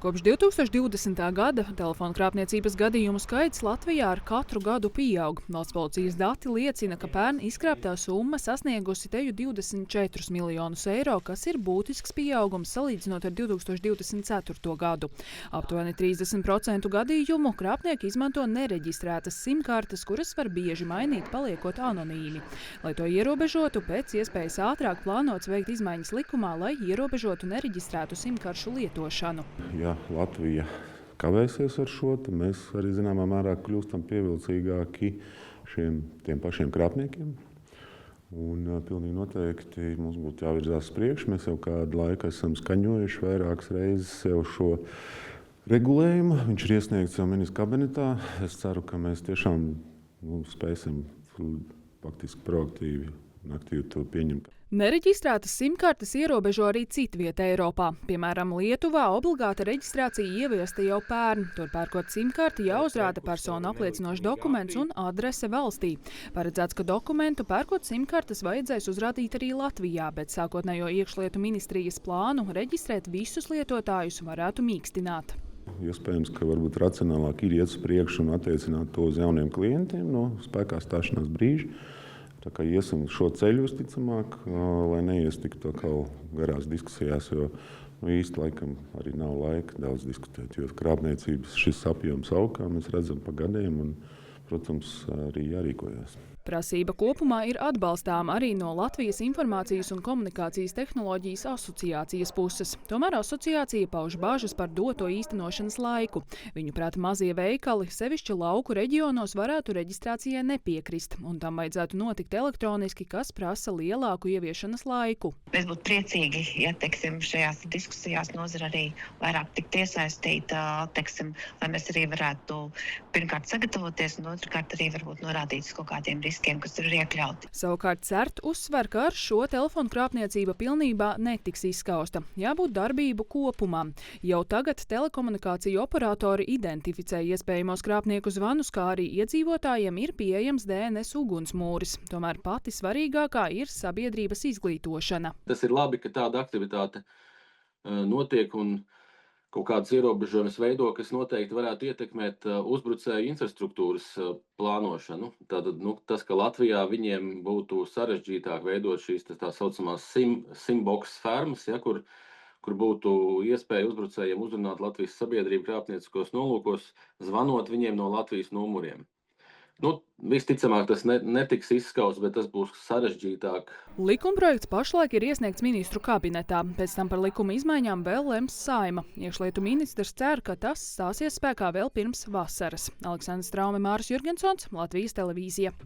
Kopš 2020. gada telefonu krāpniecības gadījumu skaits Latvijā ar katru gadu pieaug. Valsts policijas dati liecina, ka pērn izkrāptā summa sasniegusi teju 24 miljonus eiro, kas ir būtisks pieaugums salīdzinot ar 2024. gadu. Aptuveni 30% gadījumu krāpnieki izmanto nereģistrētas simkartes, kuras var bieži mainīt, paliekot anonīmi. Lai to ierobežotu, pēc iespējas ātrāk plānots veikt izmaiņas likumā, lai ierobežotu nereģistrētu simkaršu lietošanu. Ja Latvija kavēsies ar šo, tad mēs arī zināmā mērā kļūstam pievilcīgāki tiem pašiem krāpniekiem. Un pilnīgi noteikti mums būtu jāvirzās priekš. Mēs jau kādu laiku esam skaņojuši vairākas reizes sev šo regulējumu. Viņš ir iesniegts jau ministra kabinetā. Es ceru, ka mēs tiešām spēsim faktiski proaktīvi un aktīvi to pieņemt. Nereģistrētas simkartes ierobežo arī citvieta Eiropā. Piemēram, Lietuvā obligāta reģistrācija ieviesta jau pērn. Tur pērkot simkarti jāuzrāda personu apliecinošs dokuments un adrese valstī. Paredzēts, ka dokumentu pērkot simkartes vajadzēs uzrādīt arī Latvijā, bet sākotnējo iekšlietu ministrijas plānu reģistrēt visus lietotājus varētu mīkstināt. Iespējams, ka varbūt racionālāk ir iet uz priekšu un attiecināt to uz jauniem klientiem no spēkā stāšanās brīža. Tā kā iesim šo ceļu visticamāk, lai neiestiktu atkal garās diskusijās, jo īsti laikam arī nav laika daudz diskutēt, jo krāpniecības šis apjoms aug, kā mēs redzam pa gadiem, un, protams, arī jārīkojās. Prasība kopumā ir atbalstāma arī no Latvijas Informācijas un komunikācijas tehnoloģijas asociācijas puses. Tomēr asociācija pauž bāžas par doto īstenošanas laiku. Viņuprāt, mazie veikali, sevišķi lauku reģionos, varētu reģistrācijai nepiekrist, un tam vajadzētu notikt elektroniski, kas prasa lielāku ieviešanas laiku. Mēs būtu priecīgi, ja šajās diskusijās nozara arī vairāk tikt iesaistīta, lai mēs arī varētu pirmkārt sagatavoties un otrkārt arī varbūt norādīt kaut kādiem riskiem, kas tur ir iekļauti. Savukārt CERT uzsver, ka ar šo telefonu krāpniecība pilnībā netiks izskausta. Jābūt darbību kopumā. Jau tagad telekomunikāciju operatori identificē iespējamos krāpnieku zvanus, kā arī iedzīvotājiem ir pieejams DNS ugunsmūris. Tomēr pati svarīgākā ir sabiedrības izglītošana. Tas ir labi, ka tāda aktivitāte notiek un kaut kādas ierobežojumus veido, kas noteikti varētu ietekmēt uzbrucēju infrastruktūras plānošanu. Tātad, tas, ka Latvijā viņiem būtu sarežģītāk veidot šīs tā saucamās simbox fermas, ja, kur būtu iespēja uzbrucējiem uzrunāt Latvijas sabiedrību krāpnieciskos nolūkos, zvanot viņiem no Latvijas numuriem. Visticamāk, tas netiks izskausts, bet tas būs sarežģītāk. Likumprojekts pašlaik ir iesniegts ministru kabinetā. Pēc tam par likuma izmaiņām vēl lems Saeima. Iekšlietu ministrs cer, ka tas stāsies spēkā vēl pirms vasaras. Aleksandrs Traume, Māris Jurgensons, Latvijas televīzija.